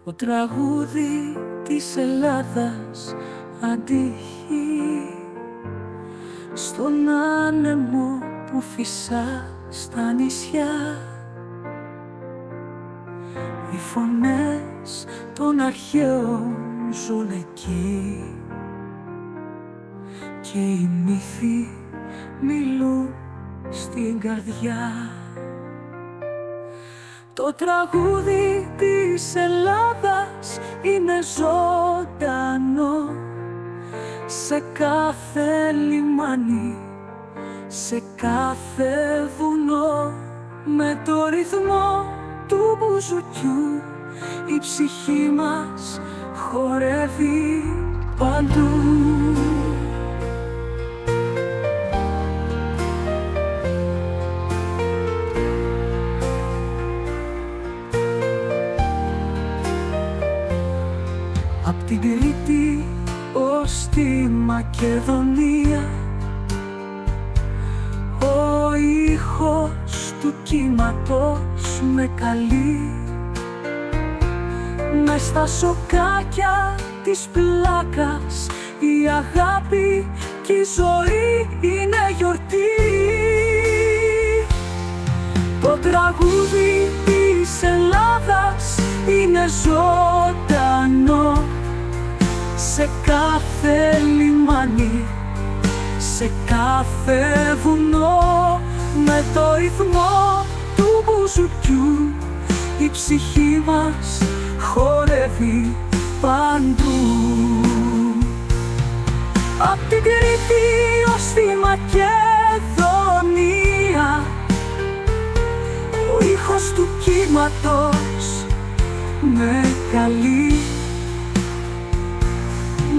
Το τραγούδι της Ελλάδας αντυχεί στον άνεμο που φυσά στα νησιά. Οι φωνές των αρχαίων ζουν εκεί και οι μύθοι μιλούν στην καρδιά. Το τραγούδι της Ελλάδας είναι ζωντανό σε κάθε λιμάνι, σε κάθε βουνό. Με το ρυθμό του μπουζουκιού η ψυχή μας χορεύει παντού. Απ' την Κρήτη ως τη Μακεδονία ο ήχος του κύματος με καλεί. Μες στα σοκάκια της πλάκας η αγάπη και η ζωή είναι γιορτή. Το τραγούδι της Ελλάδας είναι ζωντανό σε κάθε λιμάνι, σε κάθε βουνό. Με το ρυθμό του μπουζουκιού η ψυχή μας χορεύει παντού. Απ' την Κρήτη ως τη Μακεδονία ο ήχος του κύματος με καλεί.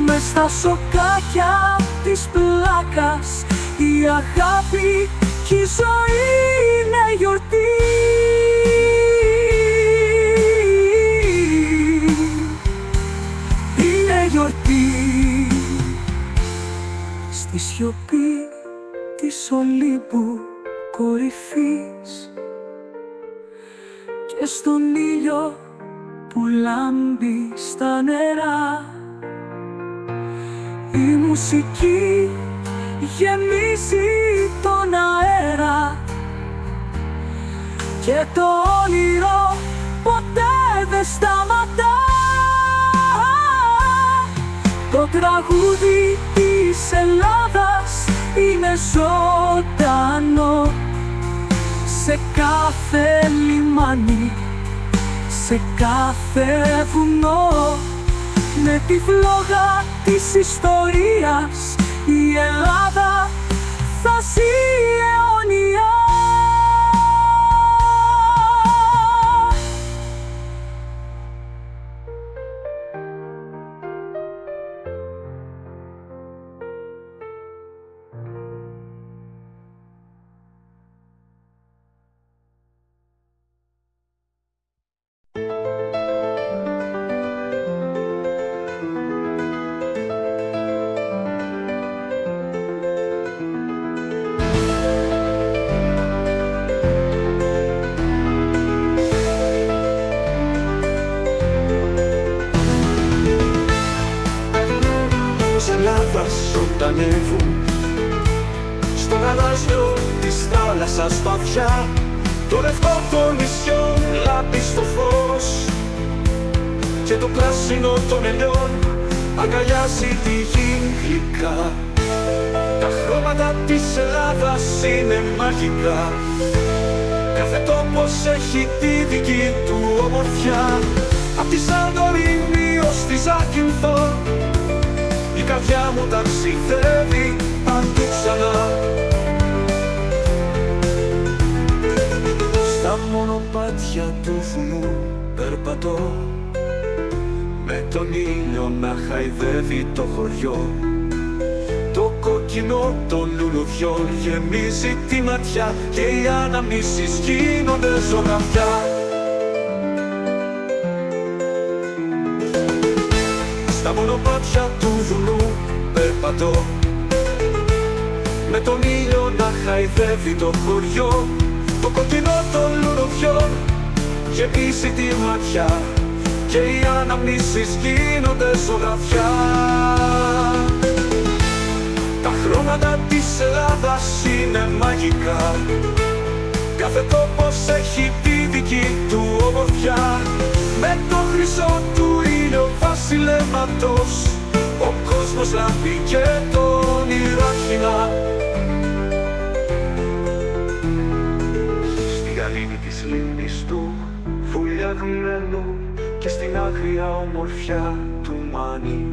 Μες στα σοκάκια της πλάκας η αγάπη και η ζωή είναι γιορτή. Είναι γιορτή. Στη σιωπή της Ολύμπου κορυφής και στον ήλιο που λάμπει στα νερά η μουσική γεμίζει τον αέρα και το όνειρο ποτέ δεν σταματά. Το τραγούδι της Ελλάδας είναι ζωντανό σε κάθε λιμάνι, σε κάθε βουνό. Με τη φλόγα της ιστορίας η Ελλάδα θα ζει αιώνια. Ζωντανεύουν στο γαλάζιο της θάλασσας βαθιά. Το λευκό των νησιών λάμπει στο φως και το πράσινο των ελιών αγκαλιάζει τη γη γλυκά. Τα χρώματα της Ελλάδας είναι μαγικά. Κάθε τόπος έχει τη δική του ομορφιά. Απ' τη Σαντορίνη ως τη Ζάκυνθο η καρδιά μου ταξιδεύει παντού ξανά. Στα μονοπάτια του βουνού περπατώ με τον ήλιο να χαϊδεύει το χωριό. Το κόκκινο των λουλουδιών γεμίζει τη ματιά και οι αναμνήσεις γίνονται ζωγραφιά. Στα μονοπάτια του βουνού περπατώ με τον ήλιο να χαϊδεύει το χωριό. Το κόκκινο των λουλουδιών γεμίζει τη ματιά και και οι αναμνήσεις γίνονται ζωγραφιά. Τα χρώματα της Ελλάδας είναι μαγικά, κάθε τόπος έχει τη δική του ομορφιά. Με το χρυσό του ήλιο βασιλέματος ο κόσμος λάμπει και το όνειρο αρχινά. Στη γαλήνη της λίμνης του βουλιαγμένου και στην άγρια ομορφιά του Μάνη,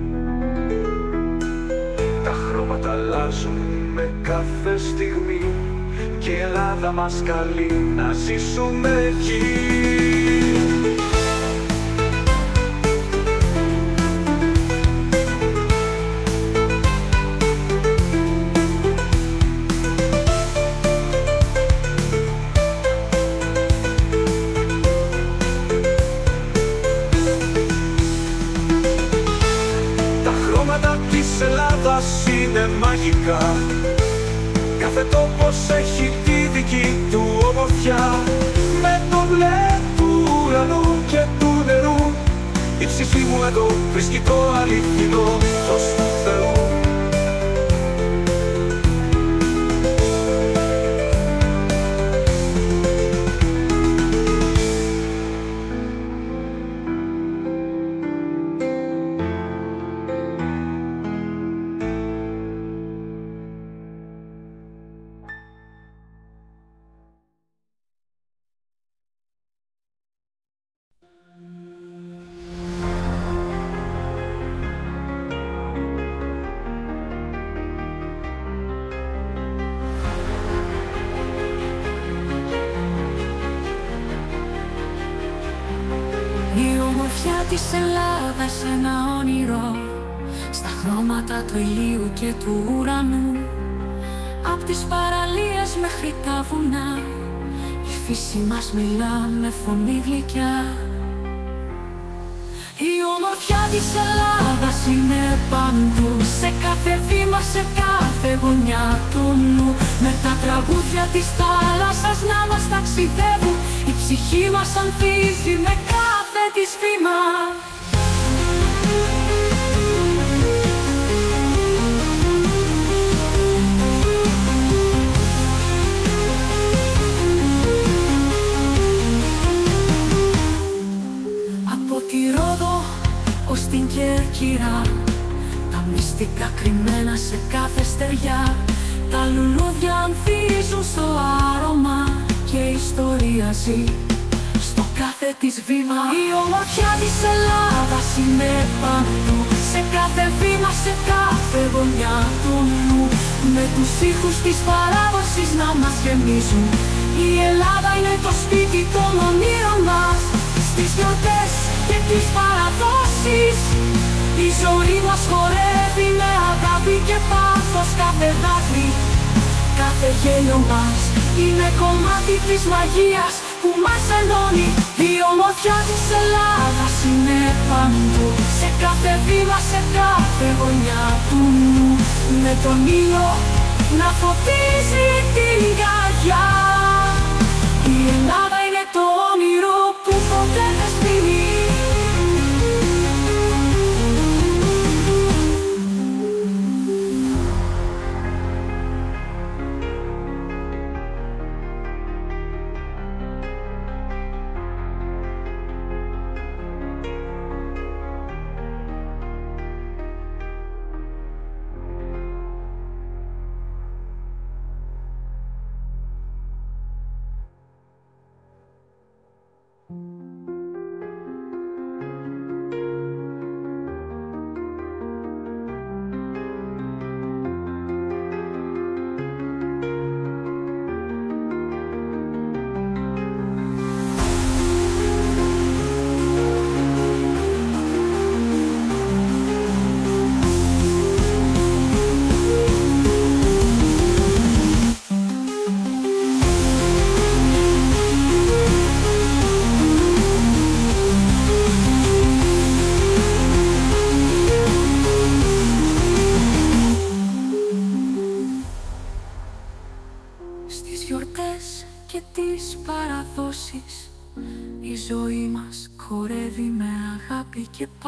τα χρώματα αλλάζουν με κάθε στιγμή και η Ελλάδα μας καλεί να ζήσουμε εκεί. Τα χρώματα της Ελλάδας είναι μαγικά, κάθε τόπος έχει τη δική του ομορφιά. Με το μπλε του ουρανού και του νερού η ψυχή μου εδώ βρίσκει το αληθινό φως του Θεού. Η ομορφιά της Ελλάδας ένα όνειρο, στα χρώματα του ηλίου και του ουρανού. Απ' τις παραλίες μέχρι τα βουνά η φύση μας μιλά με φωνή γλυκιά. Η ομορφιά της Ελλάδας είναι παντού, σε κάθε βήμα, σε κάθε γωνιά του νου. Με τα τραγούδια της θάλασσας να μας ταξιδεύουν, η ψυχή μας ανθίζει με κάθε της βήμα. Από τη Ρόδο ως την Κέρκυρα, τα μυστικά κρυμμένα σε κάθε στεριά. Τα λουλούδια ανθίζουν στο άρωμα και η ιστορία ζει στο κάθε της βήμα. Η ομορφιά της Ελλάδας είναι παντού, σε κάθε βήμα, σε κάθε γωνιά του νου. Με τους ήχους της παράδοσης να μας γεμίζουν, η Ελλάδα είναι το σπίτι των ονείρων μας. Στις γιορτές και τις παραδόσεις η ζωή μας χορεύει με αγάπη και πάθος. Κάθε δάκρυ, κάθε γέλιο μας είναι κομμάτι της μαγείας που μας ενώνει. Η ομορφιά της Ελλάδας είναι παντού, σε κάθε βήμα, σε κάθε γωνιά του νου. Με τον ήλιο να φωτίζει την καρδιά, η Ελλάδα είναι το όνειρο που ποτέ δεν σβήνει.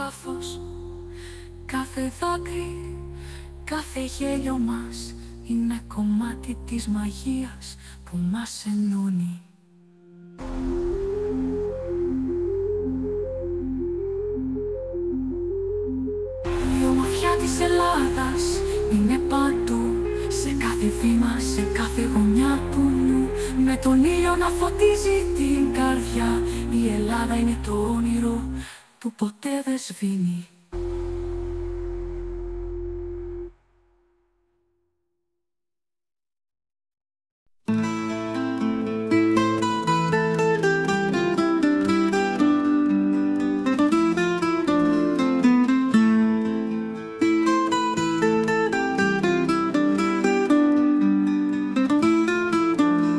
πάθος, κάθε δάκρυ, κάθε γέλιο μας είναι κομμάτι της μαγείας που μας ενώνει. Η ομορφιά της Ελλάδας είναι παντού, σε κάθε βήμα, σε κάθε γωνιά του νου. Με τον ήλιο να φωτίζει την καρδιά, η Ελλάδα είναι το όνειρο που ποτέ δεν σβήνει.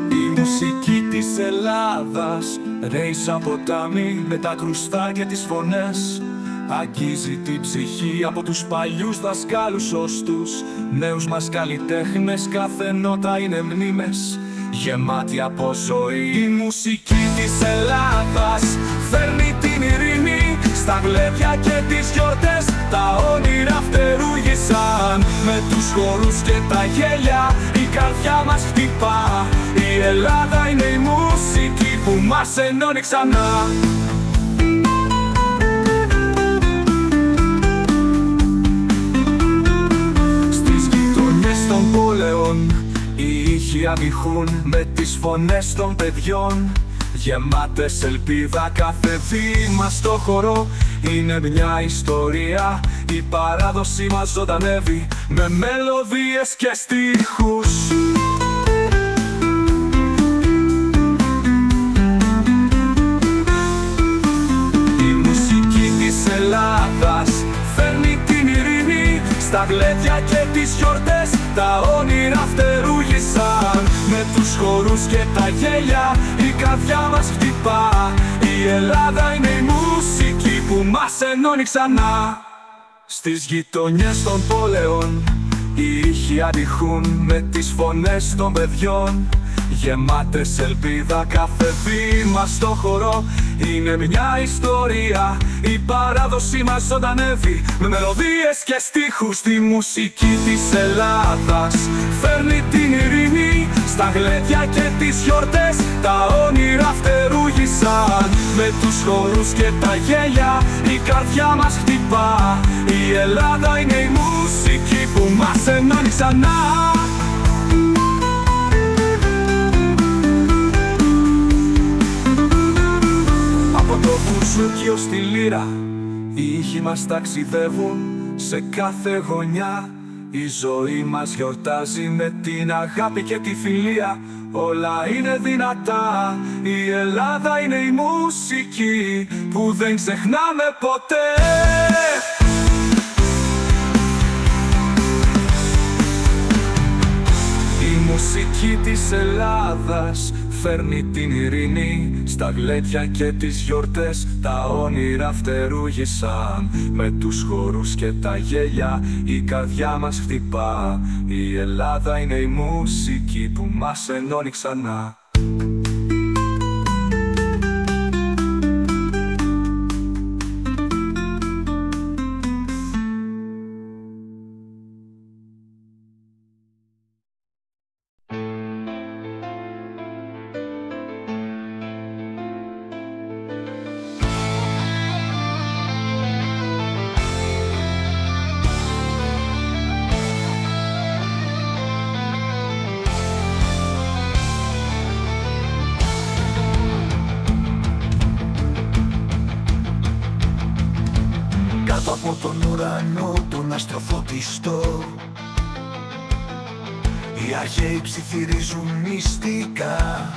Η μουσική της Ελλάδας ρέει σαν ποτάμι με τα κρουστά και τις φωνές. Αγγίζει την ψυχή από τους παλιούς δασκάλους ως τους νέους μας καλλιτέχνες. Κάθε νότα είναι μνήμες γεμάτη από ζωή. Η μουσική της Ελλάδας φέρνει την ειρήνη στα γλέντια και τις γιορτές. Τα όνειρα φτερούγησαν με τους χορούς και τα γέλια. Η καρδιά μας χτυπά. Η Ελλάδα είναι η μουσική που μας ενώνει ξανά. Στις γειτονιές των πόλεων οι ήχοι αμηχούν με τις φωνές των παιδιών. Γεμάτες ελπίδα κάθε βήμα στο χορό είναι μια ιστορία. Η παράδοση μας ζωντανεύει με μελωδίες και στίχους. Η μουσική της Ελλάδας φέρνει την ειρήνη στα γλέντια και τις γιορτές. Τα όνειρα φτερούγησαν με τους χορούς και τα γέλια. Η καρδιά μας χτυπά. Η Ελλάδα είναι η μουσική που μας ενώνει ξανά. Στις γειτονιές των πόλεων οι ήχοι αντιχούν με τις φωνές των παιδιών. Γεμάτες ελπίδα κάθε βήμα στο χορό είναι μια ιστορία. Η παράδοση μας ζωντανεύει με μελωδίες και στίχους. Τη μουσική της Ελλάδας φέρνει την ειρήνη στα γλέντια και τις γιορτές. Τα όνειρα φτερούγησαν με τους χορούς και τα γέλια. Η καρδιά μας χτυπά. Η Ελλάδα είναι η μουσική που μας ενώνει ξανά. Από το μπουζούκι ως τη λύρα οι ήχοι μας ταξιδεύουν σε κάθε γωνιά. Η ζωή μας γιορτάζει με την αγάπη και τη φιλία. Όλα είναι δυνατά. Η Ελλάδα είναι η μουσική που δεν ξεχνάμε ποτέ. Η μουσική της Ελλάδας φέρνει την ειρήνη στα γλέντια και τις γιορτές. Τα όνειρα φτερούγησαν με τους χορούς και τα γέλια. Η καρδιά μας χτυπά. Η Ελλάδα είναι η μουσική που μας ενώνει ξανά. Κάτω από τον ουρανό τον αστροφωτιστό οι αρχαίοι ψιθυρίζουν μυστικά.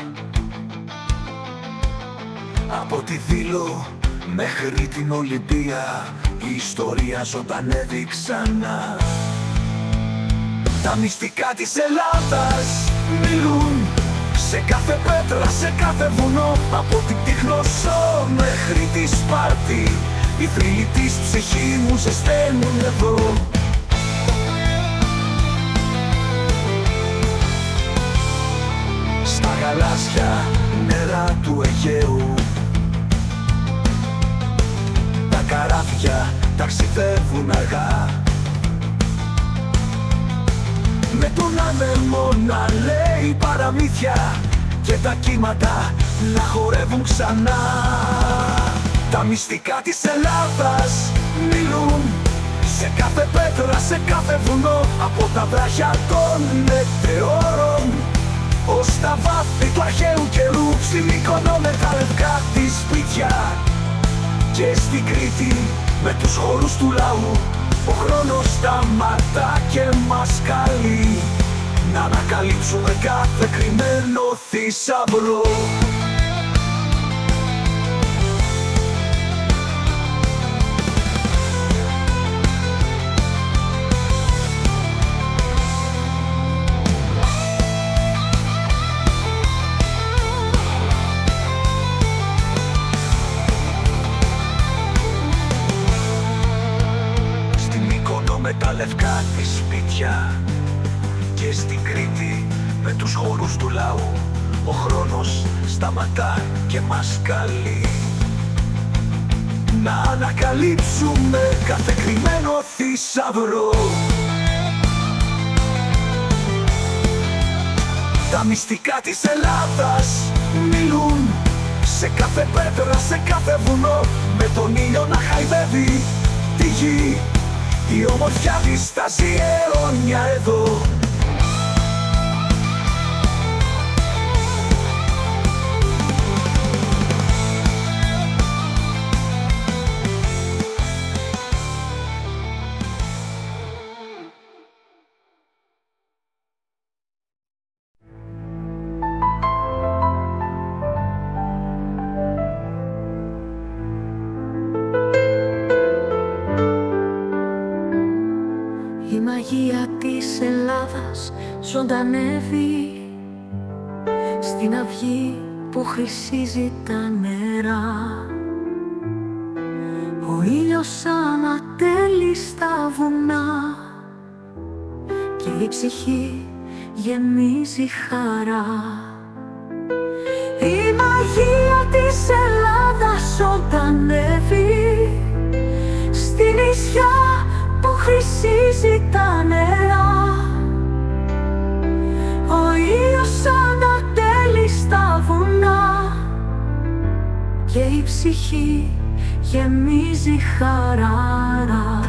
Από τη Δήλο μέχρι την Ολυμπία η ιστορία ζωντανεύει ξανά. Τα μυστικά της Ελλάδας μιλούν σε κάθε πέτρα, σε κάθε βουνό. Από την Τιχνοσό μέχρι τη Σπάρτη οι θρύλοι της ψυχής μου ζεσταίνουν εδώ. Στα γαλάζια νερά του Αιγαίου τα καράβια ταξιδεύουν αργά, με τον άνεμο να λέει παραμύθια και τα κύματα να χορεύουν ξανά. Τα μυστικά της Ελλάδας μιλούν σε κάθε πέτρα, σε κάθε βουνό, από τα βράχια των μετεώρων ως τα βάθη του αρχαίου καιρού. Στη Μύκονο με τα λευκά της σπίτια και στην Κρήτη με τους χορούς του λαού, ο χρόνος σταματά και μας καλεί να ανακαλύψουμε κάθε κρυμμένο θησαυρό. Με τα λευκά της σπίτια και στην Κρήτη με τους χορούς του λαού, ο χρόνος σταματά και μας καλεί να ανακαλύψουμε κάθε κρυμμένο θησαυρό. Τα μυστικά της Ελλάδας μιλούν σε κάθε πέτρα, σε κάθε βουνό, με τον ήλιο να χαϊδεύει τη γη. Η ομορφιά της θα ζει αιώνια εδώ. Η μαγεία της Ελλάδας ζωντανεύει στην αυγή που χρυσίζει τα νερά. Ο ήλιος ανατέλει στα βουνά και η ψυχή γεμίζει χαρά. Η μαγεία της Ελλάδας ζωντανεύει στη νησιά που χρυσίζει τα νερά. Ο ήλιος ανατέλει στα βουνά και η ψυχή γεμίζει χαρά.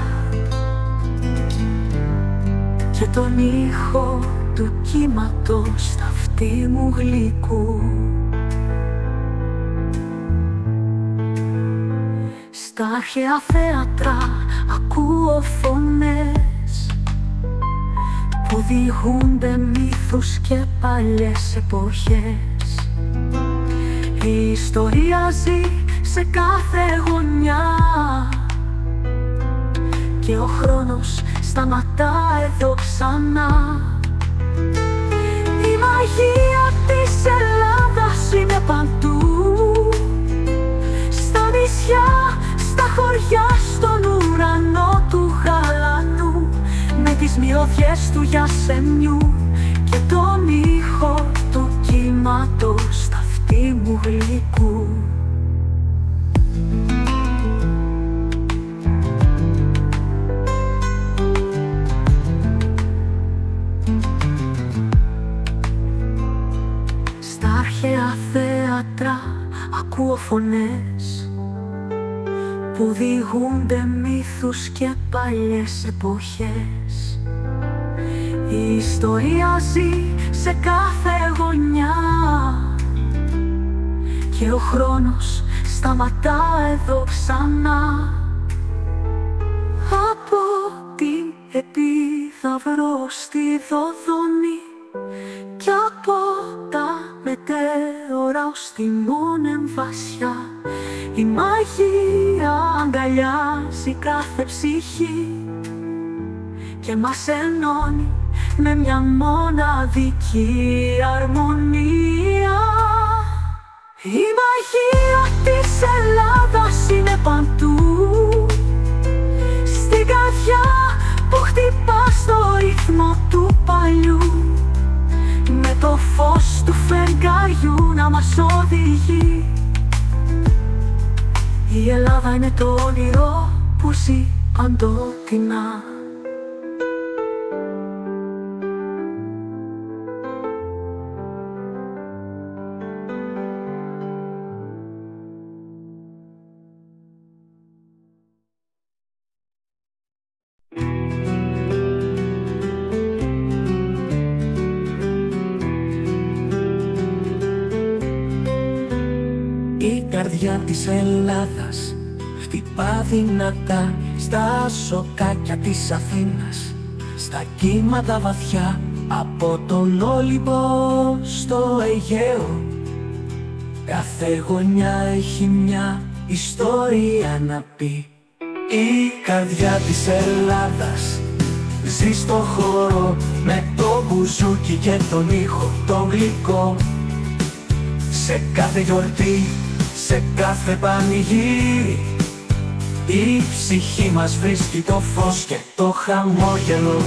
Και τον ήχο του κύματος στα αυτί μου γλυκού, στα αρχαία θέατρα ακούω φωνές που διηγούνται μύθους και παλιές εποχές. Η ιστορία ζει σε κάθε γωνιά και ο χρόνος σταματά εδώ ξανά. Η μαγεία της Ελλάδας είναι παντού, στα νησιά, στα χωριά, στον ουρανό του γαλανού, με τις μυρωδιές του γιασεμιού και τον ήχο του κύματος στα αυτί μου γλυκού. Στα αρχαία θέατρα ακούω φωνές που διηγούνται μύθους και παλιές εποχές. Η ιστορία ζει σε κάθε γωνιά και ο χρόνος σταματά εδώ ξανά. Από την Επίδαυρο στη Δοδόνη κι από τα μετέωρα ως τη Μόνεν Βασιά, η μαγεία αγκαλιάζει κάθε ψυχή και μας ενώνει με μια μοναδική αρμονία. Η μαγεία της Ελλάδας είναι παντού, στην καρδιά που χτυπά στο ρυθμό του παλιού, με το φως του φεγγαριού να μας οδηγεί. Η Ελλάδα είναι το όνειρο που ζει παντοτινά. Η καρδιά της Ελλάδας χτυπά δυνατά στα σοκάκια της Αθήνας, στα κύματα βαθιά από τον Όλυμπο στο Αιγαίο. Κάθε γωνιά έχει μια ιστορία να πει. Η καρδιά της Ελλάδας ζει στο χώρο με το μπουζούκι και τον ήχο τον γλυκό. Σε κάθε γιορτή, σε κάθε πανηγύρι, η ψυχή μας βρίσκει το φως και το χαμόγελο.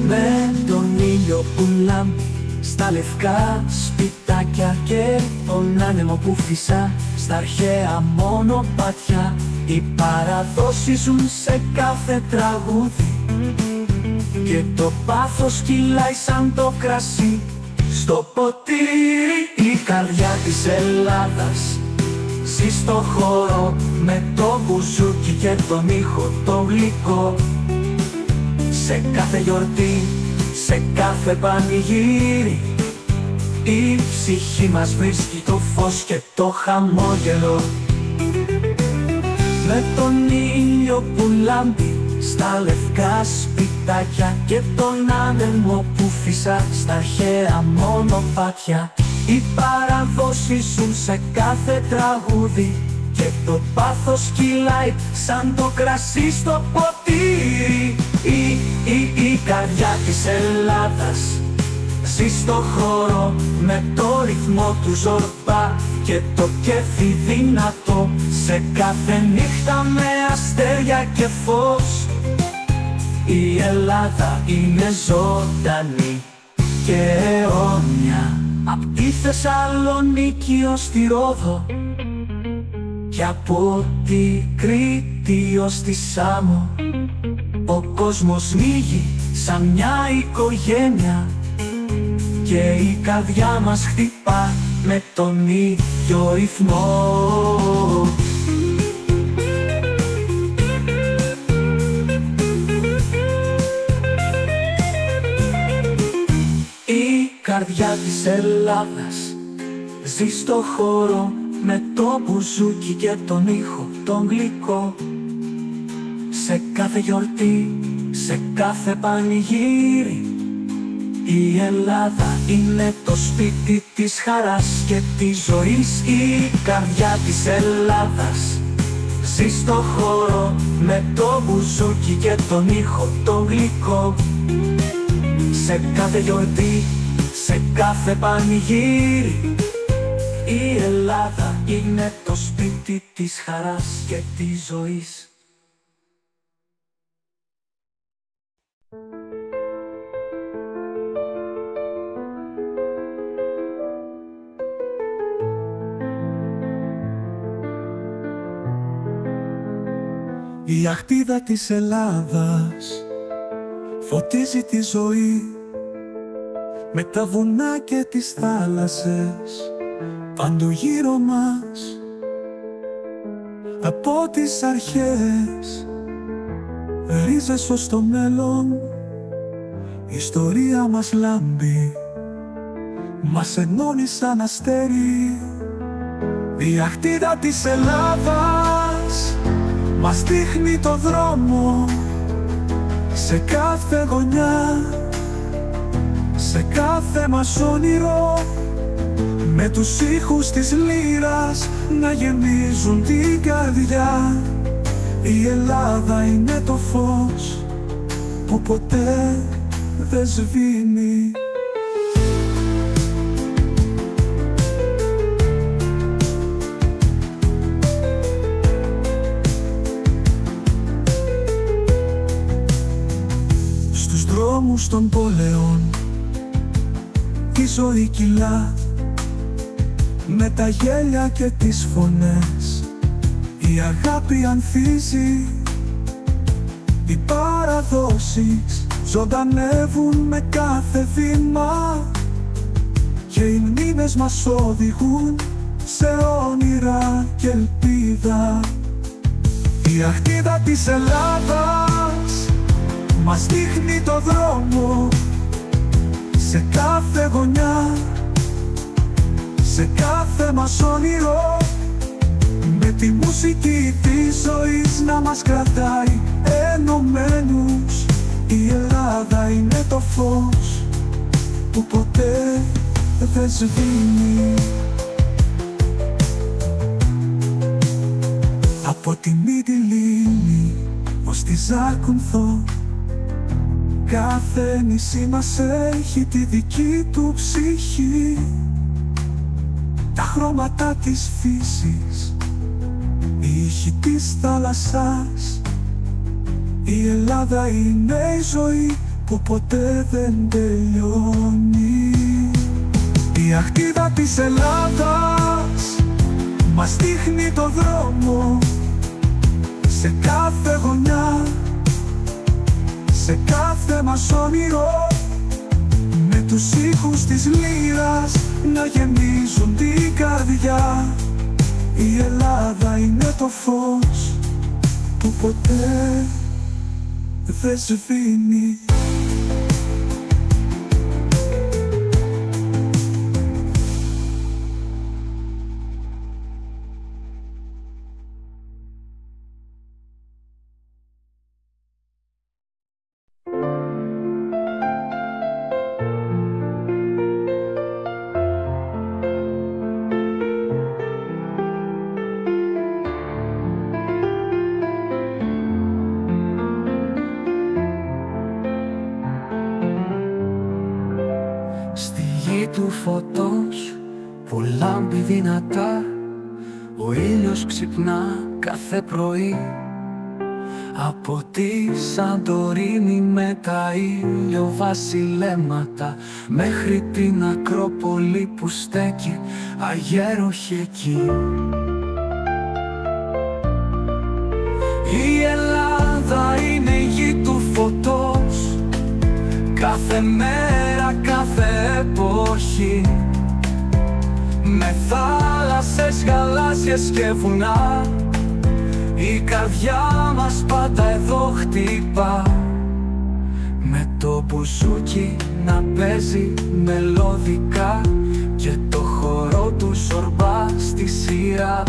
Με τον ήλιο που λάμπει στα λευκά σπιτάκια και τον άνεμο που φυσά στα αρχαία μονοπάτια, οι παραδόσεις ζουν σε κάθε τραγούδι και το πάθος κυλάει σαν το κρασί στο ποτήρι. Η καρδιά της Ελλάδας ζει στο χώρο με το μπουζούκι και τον ήχο τον γλυκό. Σε κάθε γιορτή, σε κάθε πανηγύρι, η ψυχή μας βρίσκει το φως και το χαμόγελο. Με τον ήλιο που λάμπει στα λευκά σπιτάκια και τον άνεμο που φυσά στα αρχαία μονοπάτια, οι παραδόσεις ζουν σε κάθε τραγούδι και το πάθος κυλάει σαν το κρασί στο ποτήρι. Η καρδιά της Ελλάδας ζει στο χώρο με το ρυθμό του ζορμπά και το κέφι δυνατό σε κάθε νύχτα με αστέρια και φως. Η Ελλάδα είναι ζωντανή και αιώνια, απ' τη Θεσσαλονίκη ως τη Ρόδο και από τη Κρήτη ως τη Σάμο. Ο κόσμος μύγει σαν μια οικογένεια και η καρδιά μας χτυπά με τον ίδιο ρυθμό. Η καρδιά της Ελλάδας ζει στο χώρο με το μπουζούκι και τον ήχο τον γλυκό. Σε κάθε γιορτή, σε κάθε πανηγύρι, η Ελλάδα είναι το σπίτι της χαράς και της ζωής. Η καρδιά της Ελλάδας ζει στο χώρο με το μπουζούκι και τον ήχο τον γλυκό. Σε κάθε γιορτή, σε κάθε πανηγύρι, η Ελλάδα είναι το σπίτι της χαράς και της ζωής. Η αχτίδα της Ελλάδας φωτίζει τη ζωή με τα βουνά και τις θάλασσες παντού γύρω μας. Από τις αρχές ρίζες ως το μέλλον, η ιστορία μας λάμπει, μας ενώνει σαν αστέρι. Η αχτίδα της Ελλάδας μας δείχνει το δρόμο σε κάθε γωνιά, σε κάθε μας όνειρο, με τους ήχους της λύρας να γεμίζουν την καρδιά. Η Ελλάδα είναι το φως που ποτέ δεν σβήνει. Στους δρόμους των πόλεων η ζωή κυλά με τα γέλια και τις φωνές. Η αγάπη ανθίζει, οι παραδόσεις ζωντανεύουν με κάθε βήμα και οι μνήμες μας οδηγούν σε όνειρα και ελπίδα. Η αχτίδα της Ελλάδας μας δείχνει το δρόμο σε κάθε γωνιά, σε κάθε μας όνειρο, με τη μουσική της ζωής να μας κρατάει ενωμένους. Η Ελλάδα είναι το φως που ποτέ δεν σβήνει. Από τη Μυτιλήνη ως τη Ζάκυνθο, κάθε νησί μας έχει τη δική του ψυχή. Τα χρώματα της φύσης, η ήχη της θάλασσας. Η Ελλάδα είναι η ζωή που ποτέ δεν τελειώνει. Η αχτίδα της Ελλάδας μας δείχνει το δρόμο σε κάθε γωνιά, σε κάθε μας όνειρο, με τους ήχους της λύρας να γεμίζουν την καρδιά. Η Ελλάδα είναι το φως που ποτέ δεν σβήνει. Στη γη του φωτός που λάμπει δυνατά, ο ήλιος ξυπνά κάθε πρωί. Από τη Σαντορίνη με τα ηλιοβασιλέματα μέχρι την Ακρόπολη που στέκει αγέροχη εκεί. Η Ελλάδα είναι η γη του φωτός, κάθε μέρα, κάθε εποχή, με θάλασσες γαλάζιες και βουνά. Η καρδιά μας πάντα εδώ χτυπά, με το μπουζούκι να παίζει μελωδικά και το χορό του σορμπά στη σειρά.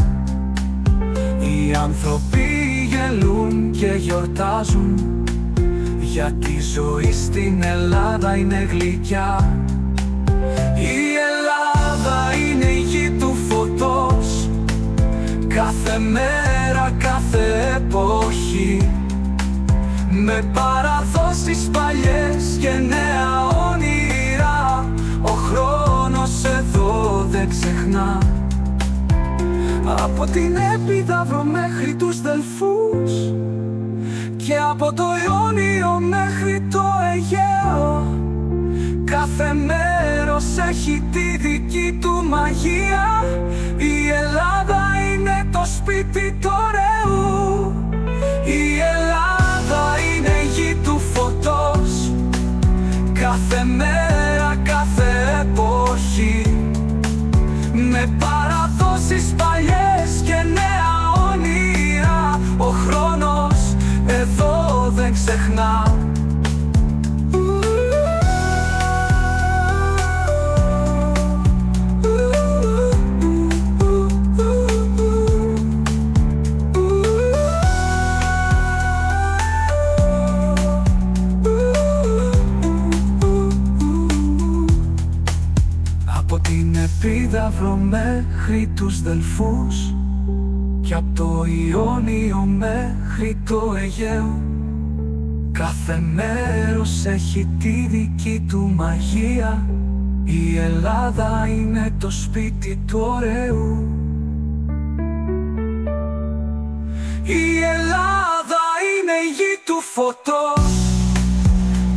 Οι άνθρωποι γελούν και γιορτάζουν, γιατί η ζωή στην Ελλάδα είναι γλυκιά. Η Ελλάδα είναι η γη του φωτός, κάθε μέρα, κάθε εποχή, με παραδόσεις παλιές και νέα όνειρα. Ο χρόνος εδώ δεν ξεχνά, από την Επίδαυρο μέχρι τους Δελφούς και από το Ιόνιο μέχρι το Αιγαίο. Κάθε μέρος έχει τη δική του μαγεία. Η Ελλάδα είναι το σπίτι του ωραίου. Η Ελλάδα είναι η γη του φωτός, κάθε μέρα, κάθε εποχή, με παραδόσεις παλιές και νέα όνειρα. Ο χρόνος εδώ δεν ξεχνά. Από την Επίδαυρο μέχρι τους Δελφούς και από το Ιόνιο μέχρι το Αιγαίο. Κάθε μέρος έχει τη δική του μαγεία. Η Ελλάδα είναι το σπίτι του ωραίου. Η Ελλάδα είναι η γη του φωτός,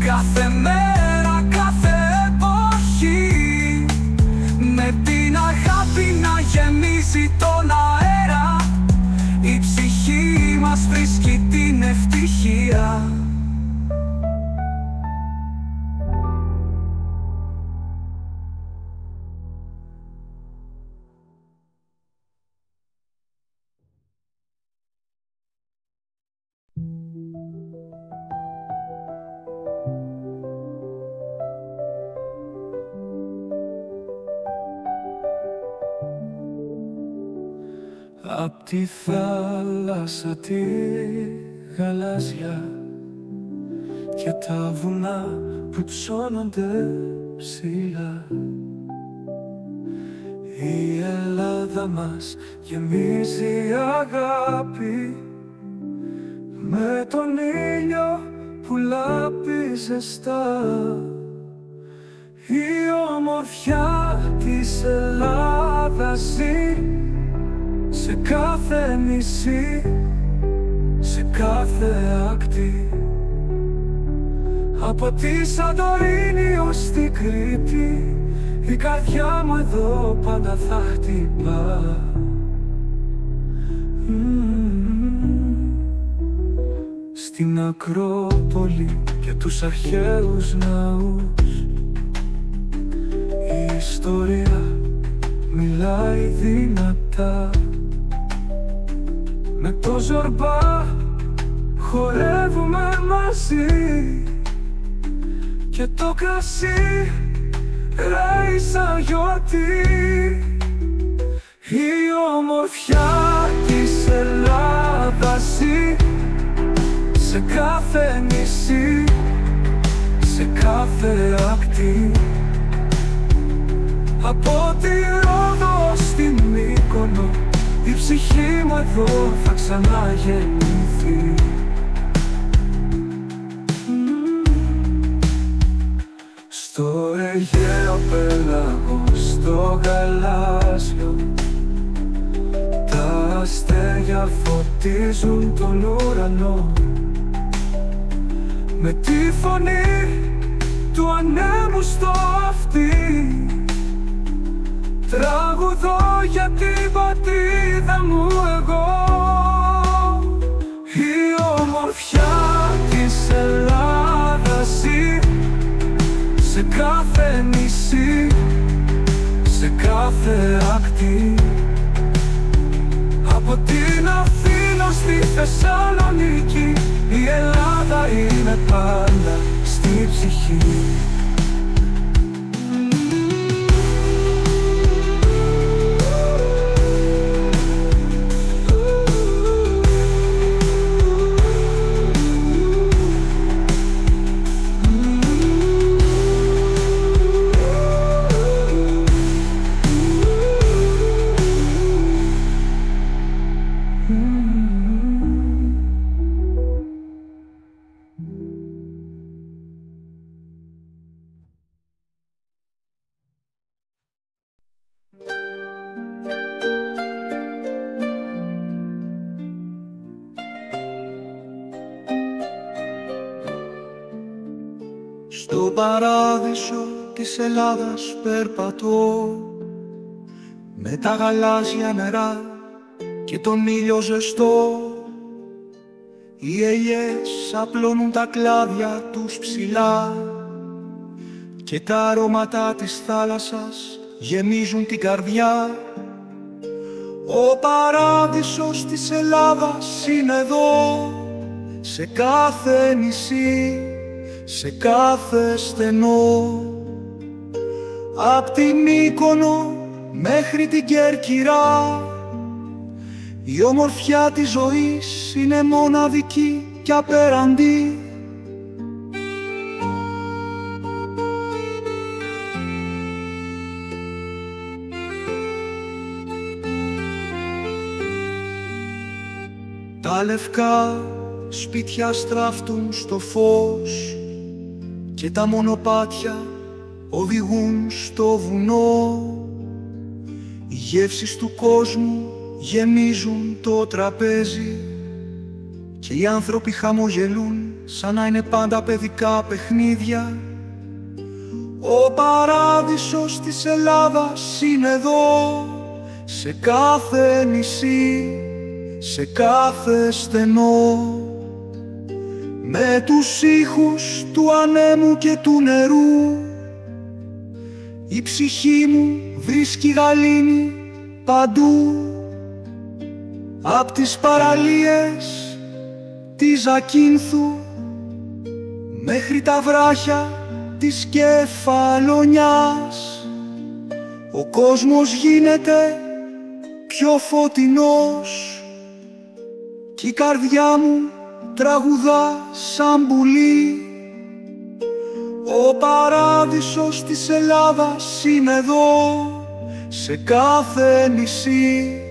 κάθε μέρα, κάθε εποχή, με την αγάπη να μας βρίσκει την ευτυχία. Απ' τη θάλασσα τη γαλάζια και τα βουνά που ψώνονται ψηλά, η Ελλάδα μας γεμίζει αγάπη, με τον ήλιο που λάμπει ζεστά. Η ομορφιά της Ελλάδας ζει σε κάθε νησί, σε κάθε ακτή, από τη Σαντορίνη ως την Κρήτη, η καρδιά μου εδώ πάντα θα χτυπά. Στην Ακρόπολη και τους αρχαίους ναούς, η ιστορία μιλάει δυνατά. Με το Ζορμπά χορεύουμε μαζί και το κρασί ρέει σαν γιορτή. Η ομορφιά της Ελλάδας ζει σε κάθε νησί, σε κάθε ακτή, από τη Ρόδο στην Μύκονο, η ψυχή μου εδώ θα ξαναγεννηθεί. Στο Αιγαίο πέλαγο, στο γαλάζιο, τα αστέρια φωτίζουν τον ουρανό, με τη φωνή του ανέμου στο αυτί. Τραγουδώ για την πατρίδα μου εγώ. Η ομορφιά της Ελλάδας ζει σε κάθε νησί, σε κάθε ακτή, από την Αθήνα στη Θεσσαλονίκη, η Ελλάδα είναι πάντα στη ψυχή. Στο παράδεισο της Ελλάδας περπατώ, με τα γαλάζια νερά και τον ήλιο ζεστό. Οι ελιές απλώνουν τα κλάδια τους ψηλά και τα αρώματα της θάλασσας γεμίζουν την καρδιά. Ο παράδεισος της Ελλάδας είναι εδώ, σε κάθε νησί, σε κάθε στενό, απ' τη Μύκονο μέχρι την Κέρκυρα. Η ομορφιά της ζωής είναι μοναδική και απέραντη. Τα λευκά σπίτια στράφτουν στο φως και τα μονοπάτια οδηγούν στο βουνό. Οι γεύσεις του κόσμου γεμίζουν το τραπέζι και οι άνθρωποι χαμογελούν σαν να είναι πάντα παιδικά παιχνίδια. Ο παράδεισος της Ελλάδας είναι εδώ, σε κάθε νησί, σε κάθε στενό, με τους ήχους του ανέμου και του νερού. Η ψυχή μου βρίσκει γαλήνη παντού, απ' τις παραλίες της Ζακίνθου μέχρι τα βράχια της Κεφαλονιάς. Ο κόσμος γίνεται πιο φωτεινός κι η καρδιά μου τραγουδά σαν πουλί. Ο παράδεισος της Ελλάδας είναι εδώ, σε κάθε νησί,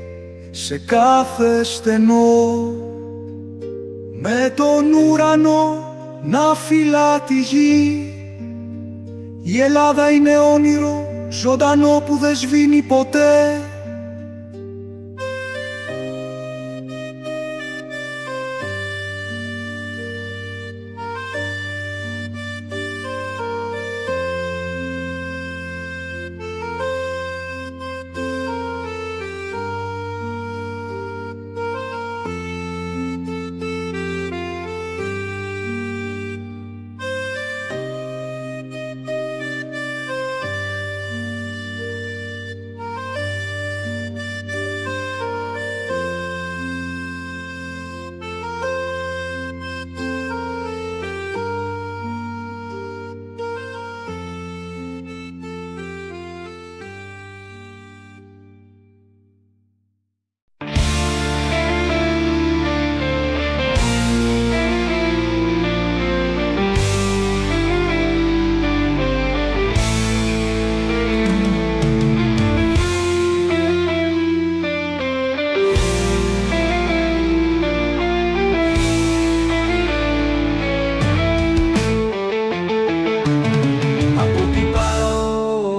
σε κάθε στενό, με τον ουρανό να φυλά τη γη. Η Ελλάδα είναι όνειρο ζωντανό που δεν σβήνει ποτέ.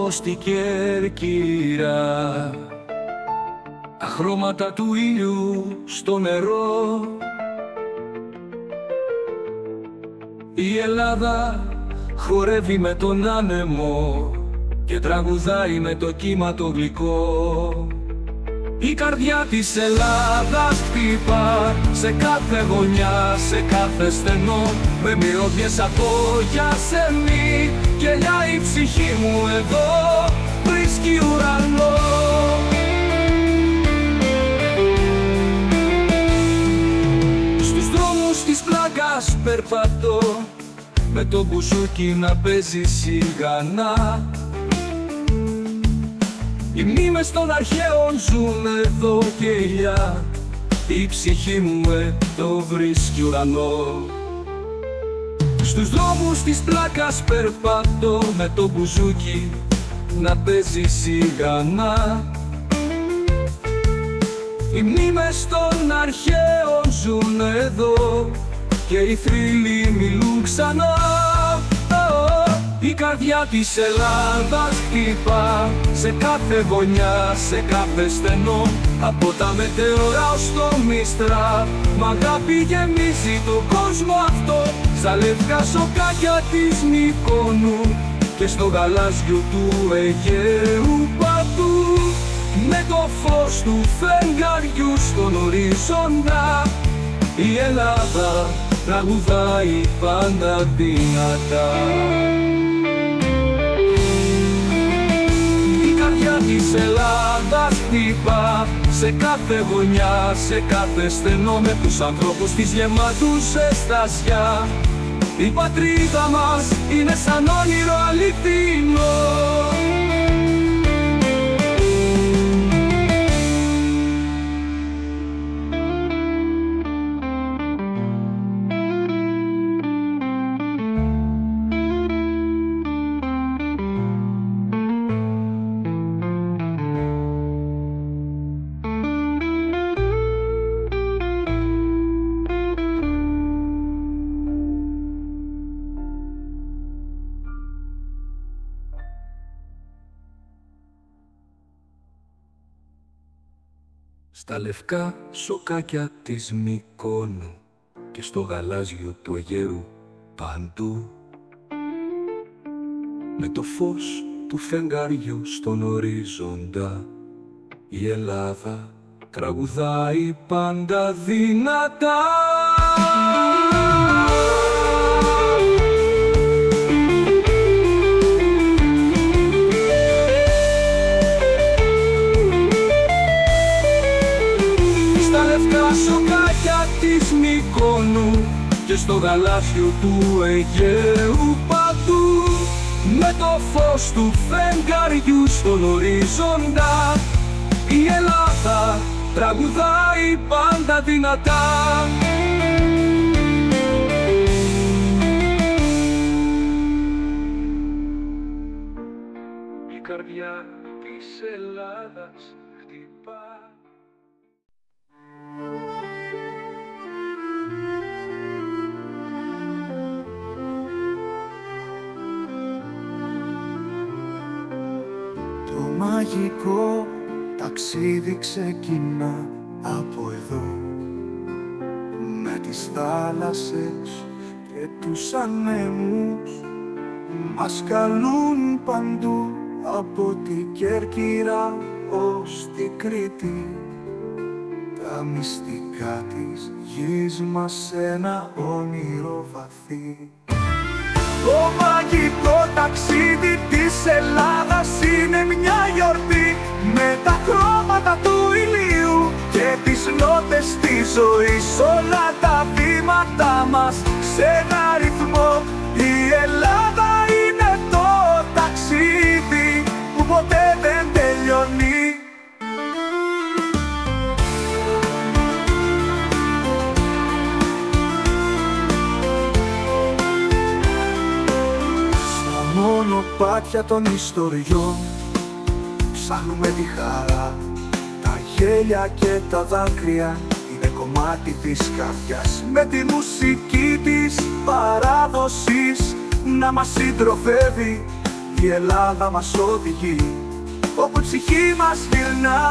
Στη Κέρκυρα, τα χρώματα του ήλιου στο νερό. Η Ελλάδα χορεύει με τον άνεμο και τραγουδάει με το κύμα το γλυκό. Η καρδιά της Ελλάδας χτυπά σε κάθε γωνιά, σε κάθε στενό, με μυρωδιές από γιασεμί και ελιά η ψυχή μου εδώ βρίσκει ουρανό. Στους δρόμους της Πλάκας περπατώ, με το μπουζούκι να παίζει σιγανά. Οι μνήμες των αρχαίων ζουν εδώ και η ηλιά, η ψυχή μου εδώ βρίσκει ουρανό. Στους δρόμους της Πλάκας περπατώ, με το μπουζούκι να παίζει σιγανά. Οι μνήμες των αρχαίων ζουν εδώ και οι θρύλοι μιλούν ξανά. Η καρδιά της Ελλάδας χτυπά σε κάθε γωνιά, σε κάθε στενό, από τα μετέωρα ως το Μίστρα. Μ' αγάπη γεμίζει το κόσμο αυτό, στα λευκά σοκάκια της Μυκονού και στο γαλάζιο του Αιγαίου παντού. Με το φως του φεγγαριού στον ορίζοντα, η Ελλάδα τραγουδάει πάντα δυνατά. Της Ελλάδας χτυπά σε κάθε γωνιά, σε κάθε στενό, με τους ανθρώπους της γεμάτους αισθασιά. Η πατρίδα μας είναι σαν όνειρο αληθινό. Στα λευκά σοκάκια της Μυκόνου και στο γαλάζιο του Αιγαίου παντού, με το φως του φεγγαριού στον ορίζοντα, η Ελλάδα τραγουδάει πάντα δυνατά. Στα λευκά σοκάκια της Μυκόνου και στο γαλάζιο του Αιγαίου παντού, με το φως του φεγγαριού στον ορίζοντα, η Ελλάδα τραγουδάει πάντα δυνατά. Η καρδιά της Ελλάδας χτυπά. Το μαγικό ταξίδι ξεκινά από εδώ, με τις θάλασσες και τους ανέμους μας καλούν παντού, από την Κέρκυρα ως την Κρήτη. Τα μυστικά της γης μας σε ένα όνειρο βαθύ. Το μαγικό ταξίδι της Ελλάδας είναι μια γιορτή, με τα χρώματα του ηλίου και τις νότες της ζωής, όλα τα βήματά μας σε ένα ρυθμό. Η Ελλάδα είναι το ταξίδι που ποτέ δεν τελειώνει. Μονοπάτια των ιστοριών ψάχνουμε τη χαρά. Τα γέλια και τα δάκρυα είναι κομμάτι της καρδιάς, με τη μουσική της παράδοσης να μας συντροφεύει. Η Ελλάδα μας οδηγεί όπου η ψυχή μας γυρνά.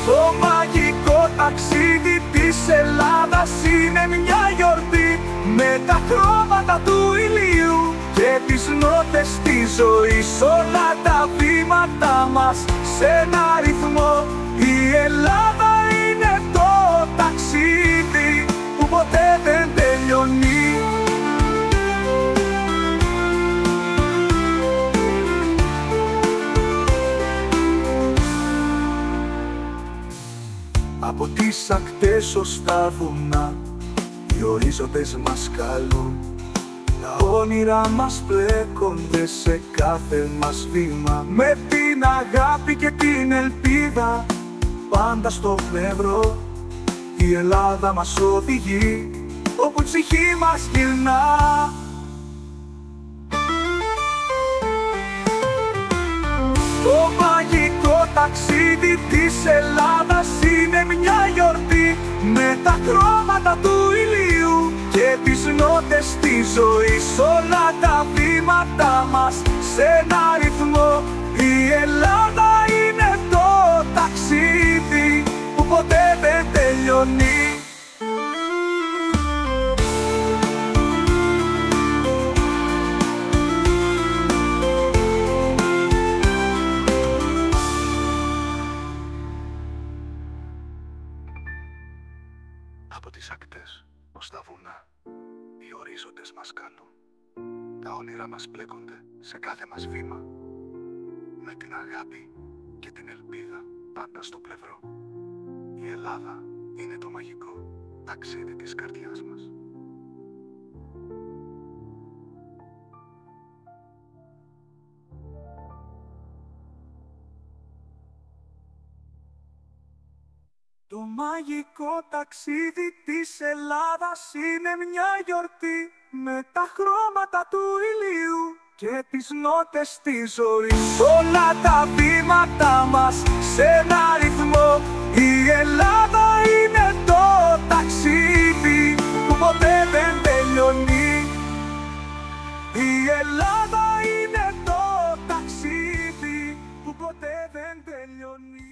Το μαγικό ταξίδι της Ελλάδας είναι μια γιορτή, με τα χρώματα του ηλίου και τις νότες της ζωής, όλα τα βήματά μας σε ένα ρυθμό. Η Ελλάδα είναι το ταξίδι που ποτέ δεν τελειώνει. Από τις ακτές ως τα βουνά οι ορίζοντες μας καλούν. Τα όνειρα μας πλέκονται σε κάθε μας βήμα, με την αγάπη και την ελπίδα πάντα στο πλευρό. Η Ελλάδα μας οδηγεί όπου η ψυχή μας γυρνά. Το μαγικό ταξίδι της Ελλάδας είναι μια γιορτή, με τα χρώματα του ηλίου και τις νότες της ζωής, όλα τα βήματά μας σε ένα ρυθμό. Η Ελλάδα είναι το ταξίδι που ποτέ δεν τελειώνει. Από τις ακτές ως τα βουνά οι ορίζοντες μας καλούν. Τα όνειρα μας πλέκονται σε κάθε μας βήμα, με την αγάπη και την ελπίδα πάντα στο πλευρό. Η Ελλάδα είναι το μαγικό ταξίδι της καρδιάς μας. Το μαγικό ταξίδι της Ελλάδας είναι μια γιορτή, με τα χρώματα του ηλίου και τις νότες της ζωής, όλα τα βήματά μας σε ένα ρυθμό. Η Ελλάδα είναι το ταξίδι που ποτέ δεν τελειώνει. Η Ελλάδα είναι το ταξίδι που ποτέ δεν τελειώνει.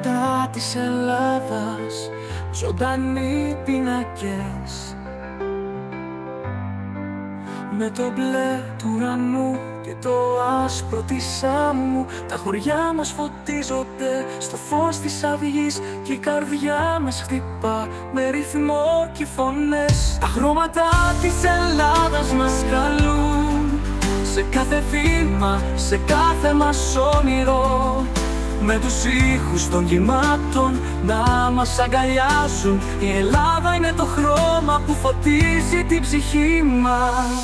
χρώματα της Ελλάδας, ζωντανοί πίνακες, με το μπλε του ουρανού και το άσπρο της άμμου. Τα χωριά μας φωτίζονται στο φως της αυγής και η καρδιά μας χτυπά με ρυθμό και φωνές. Τα χρώματα της Ελλάδας μας καλούν σε κάθε βήμα, σε κάθε μας όνειρο, με τους ήχους των κυμάτων να μας αγκαλιάζουν. Η Ελλάδα είναι το χρώμα που φωτίζει την ψυχή μας.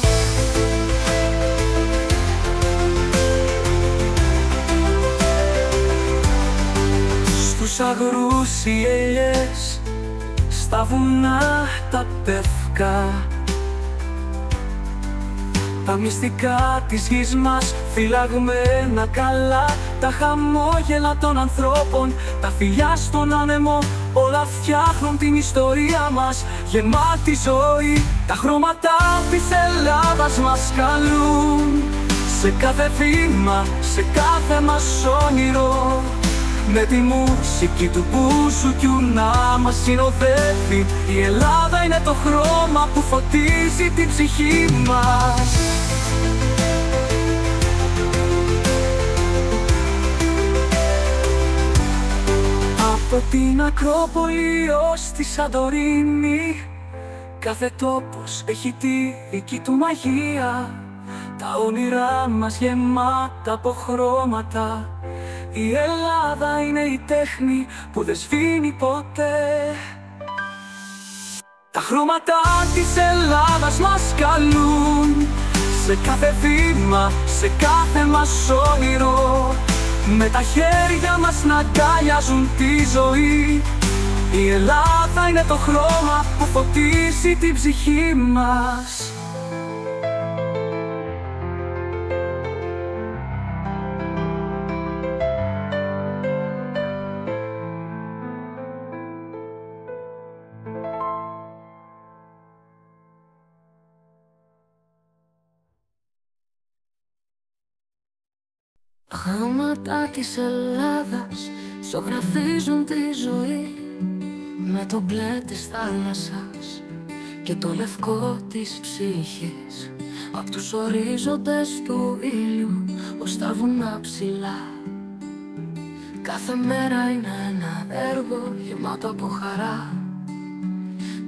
Στους αγρούς οι ελιές, στα βουνά τα πεύκα, τα μυστικά της γης μας φυλαγμένα καλά. Τα χαμόγελα των ανθρώπων, τα φιλιά στον άνεμο, όλα φτιάχνουν την ιστορία μας γεμάτη ζωή. Τα χρώματα της Ελλάδας μας καλούν σε κάθε βήμα, σε κάθε μας όνειρο, με τη μουσική του μπουζουκιού να μας συνοδεύει. Η Ελλάδα είναι το χρώμα που φωτίζει την ψυχή μας. Από την Ακρόπολη ως τη Σαντορίνη, κάθε τόπος έχει τη δική του μαγεία. Τα όνειρά μας γεμάτα από χρώματα. Η Ελλάδα είναι η τέχνη που δεν σβήνει ποτέ. Τα χρώματα της Ελλάδας μας καλούν σε κάθε βήμα, σε κάθε μας όνειρο, με τα χέρια μας να αγκαλιάζουν τη ζωή. Η Ελλάδα είναι το χρώμα που φωτίζει την ψυχή μας. Χρώματα της Ελλάδας ζωγραφίζουν τη ζωή, με το μπλε της θάλασσας και το λευκό της ψυχής. Απ' τους ορίζοντες του ήλιου ως τα βουνά ψηλά, κάθε μέρα είναι ένα έργο γεμάτο από χαρά.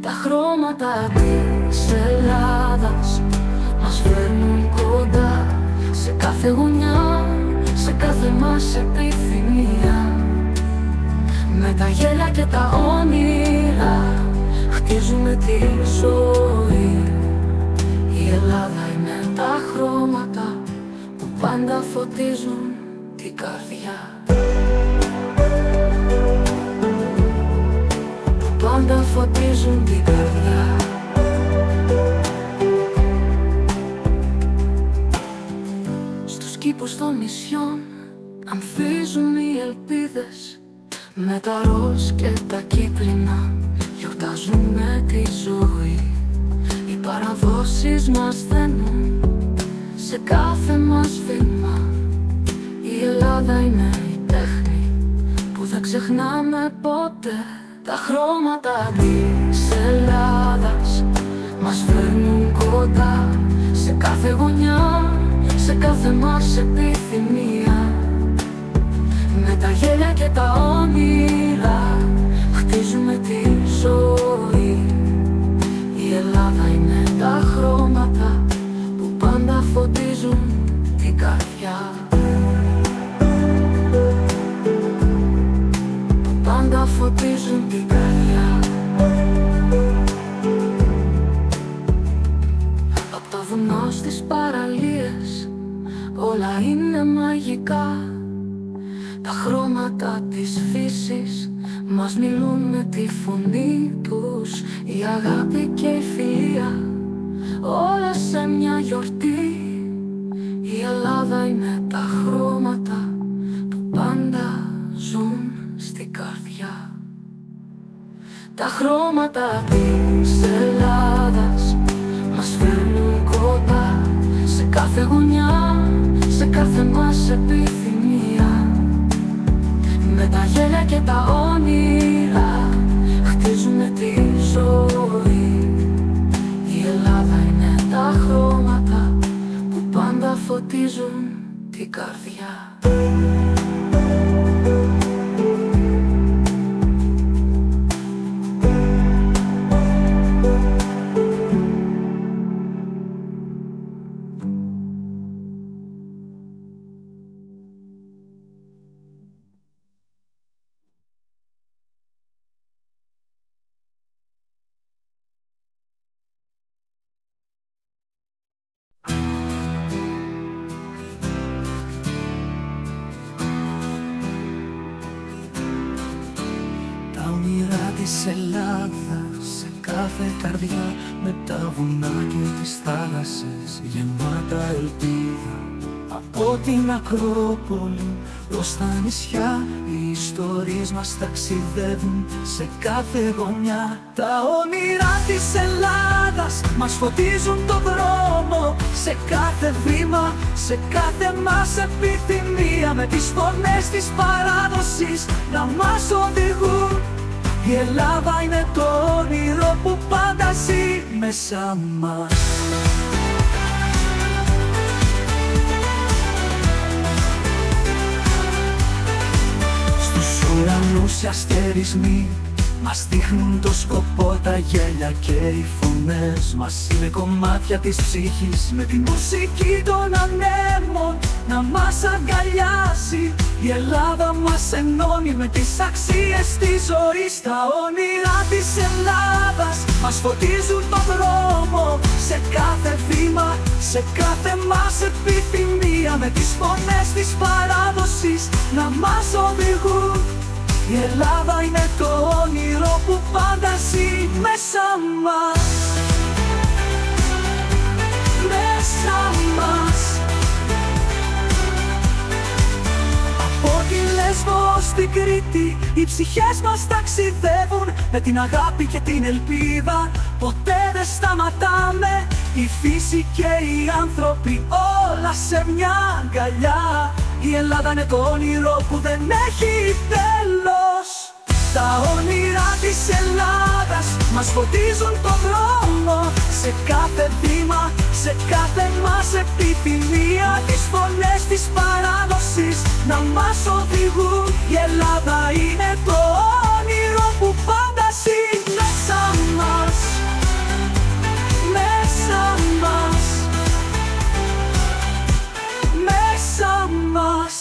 Τα χρώματα της Ελλάδας μας φέρνουν κοντά σε κάθε γωνιά, σε κάθε μας επιθυμία. Με τα γέλια και τα όνειρα χτίζουμε τη ζωή. Η Ελλάδα είναι τα χρώματα που πάντα φωτίζουν την καρδιά. Που πάντα φωτίζουν την καρδιά. Στους κήπους των νησιών ανθίζουν οι ελπίδες, με τα ροζ και τα κίτρινα γιορτάζουμε τη ζωή. Οι παραδόσεις μας θένουν σε κάθε μας βήμα. Η Ελλάδα είναι η τέχνη που δεν ξεχνάμε ποτέ. Τα χρώματα της Ελλάδας μας φέρνουν κοντά σε κάθε γωνιά, σε κάθε μας επιθυμία. Με τα γέλια και τα όνειρα χτίζουμε τη ζωή. Η Ελλάδα είναι τα χρώματα που πάντα φωτίζουν την καρδιά. Που πάντα φωτίζουν την καρδιά. Απ' τα βουνά στις παραλίες όλα είναι μαγικά. Τα χρώματα της φύσης μας μιλούν με τη φωνή τους. Η αγάπη και η φιλία όλα σε μια γιορτή. Η Ελλάδα είναι τα χρώματα που πάντα ζουν στην καρδιά. Τα χρώματα της Ελλάδας μας φέρνουν κοντά σε κάθε γωνιά, σε κάθε μας επιθυμία. με τα γέλια και τα όνειρα χτίζουνε τη ζωή. Η Ελλάδα είναι τα χρώματα που πάντα φωτίζουν την καρδιά. Της Ελλάδας σε κάθε καρδιά, με τα βουνά και τις θάλασσες γεμάτα ελπίδα. Από την Ακρόπολη προς τα νησιά, οι ιστορίες μας ταξιδεύουν σε κάθε γωνιά. Τα όνειρα της Ελλάδας μας φωτίζουν το δρόμο, σε κάθε βήμα, σε κάθε μας επιθυμία, με τις φωνές της παράδοσης να μας οδηγούν. Η Ελλάδα είναι το όνειρο που πάντα ζει μέσα μας. Στους ουρανούς οι αστερισμοί μας δείχνουν το σκοπό, τα γέλια και οι φωνές μας είναι κομμάτια της ψυχής, με τη μουσική των ανέμων να μας αγκαλιάσει. Η Ελλάδα μας ενώνει με τις αξίες της ζωής. Τα όνειρα της Ελλάδας μας φωτίζουν το δρόμο, σε κάθε βήμα, σε κάθε μας επιθυμία, με τις φωνές της παράδοσης να μας οδηγούν. Η Ελλάδα είναι το όνειρο που πάντα ζει μέσα μας. Μέσα μας. Από τη Λέσβο στην Κρήτη οι ψυχές μας ταξιδεύουν, με την αγάπη και την ελπίδα ποτέ δεν σταματάμε. Η φύση και οι άνθρωποι όλα σε μια αγκαλιά. Η Ελλάδα είναι το όνειρο που δεν έχει τέλος. Τα όνειρα της Ελλάδας μας φωτίζουν το δρόμο, σε κάθε βήμα, σε κάθε μας επιθυμία, τις φωνές της παράδοσης να μας οδηγούν. Η Ελλάδα είναι το όνειρο που πάντα ζει μέσα μας. Μέσα μας. Μέσα μας.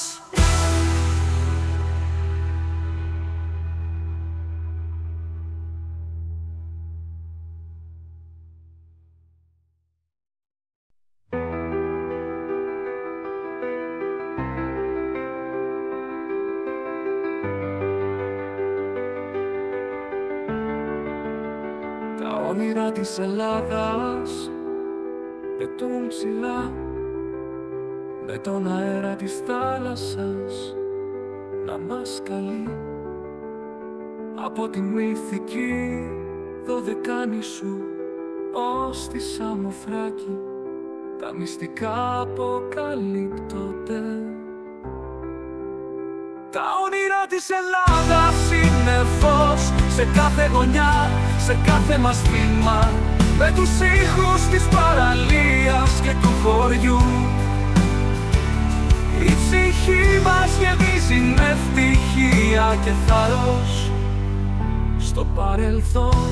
Τα όνειρα της Ελλάδας πετούν ψηλά, με τον αέρα της θάλασσας να μας καλεί. Από τη μυθική Δωδεκάνησου ως τη Σαμοθράκη τα μυστικά αποκαλύπτονται. Τα όνειρα της Ελλάδας είναι φως σε κάθε γωνιά, σε κάθε μας βήμα, με τους ήχους της παραλίας και του χωριού. Η ψυχή μας γεμίζει με ευτυχία και θάρρος. Στο παρελθόν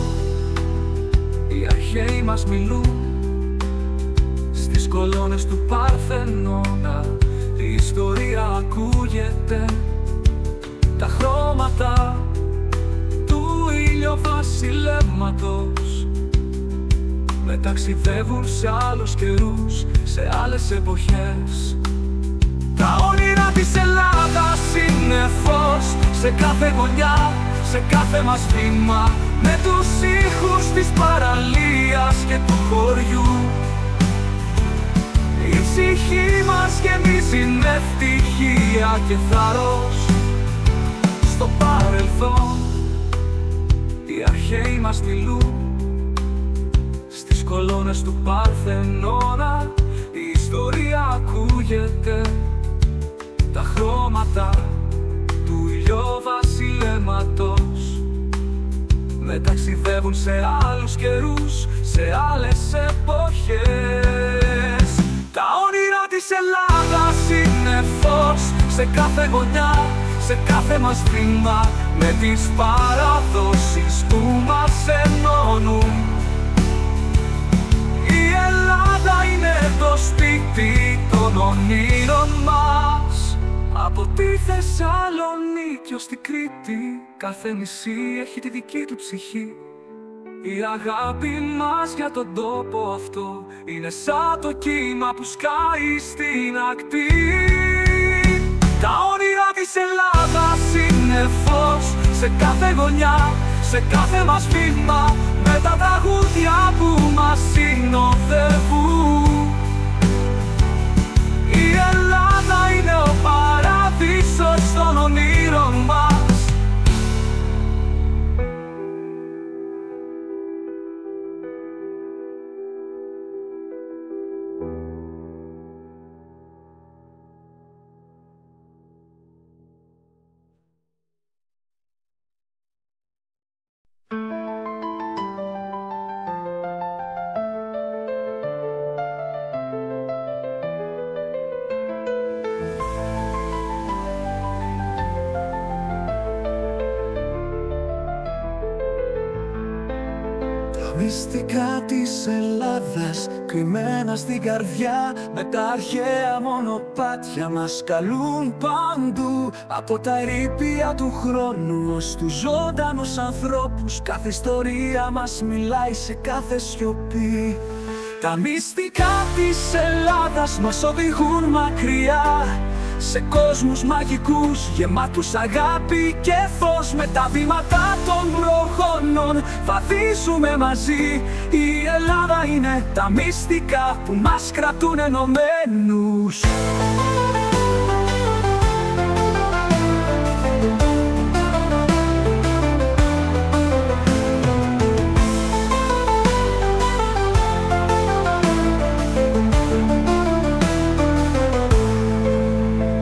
οι αρχαίοι μας μιλούν, στις κολόνες του Παρθενώνα η ιστορία ακούγεται. Τα χρώματα του ηλιοβασιλεύματος μεταξιδεύουν σε άλλους καιρούς, σε άλλες εποχές. Τα όνειρα της Ελλάδας είναι φως σε κάθε γωνιά, σε κάθε μας βήμα, με τους ήχους της παραλίας και του χωριού. Η ψυχή μας γεμίζει με ευτυχία και θάρρος. Στο παρελθόν οι αρχαίοι μας μιλούν, στις κολόνες του Παρθενώνα η ιστορία ακούγεται. Τα χρώματα του χωριό βασιλέματος. Με ταξιδεύουν σε άλλους καιρούς, σε άλλες εποχές. Τα όνειρα της Ελλάδας είναι φως σε κάθε γωνιά, σε κάθε μας βήμα, με τις παραδόσεις που μας ενώνουν. Η Ελλάδα είναι το σπίτι των ονείρων μας. Από τη Θεσσαλονίκη ως την Κρήτη, κάθε νησί έχει τη δική του ψυχή. Η αγάπη μας για τον τόπο αυτό είναι σαν το κύμα που σκάει στην ακτή. Τα όνειρα της Ελλάδας είναι φως σε κάθε γωνιά, σε κάθε μας βήμα, με τα τραγούδια που μας συνοδεύουν. Η Ελλάδα είναι ο παράδεισος των ονείρων μας. Μυστικά της Ελλάδας κρυμμένα στην καρδιά, με τα αρχαία μονοπάτια μας καλούν παντού. Από τα ερείπια του χρόνου ως τους ζωντανούς ανθρώπους, κάθε ιστορία μας μιλάει σε κάθε σιωπή. Τα μυστικά της Ελλάδας μας οδηγούν μακριά, σε κόσμους μαγικούς γεμάτους αγάπη και φως. Με τα βήματα των προχώνων βαδίζουμε μαζί. Η Ελλάδα είναι τα μυστικά που μας κρατούν ενωμένους.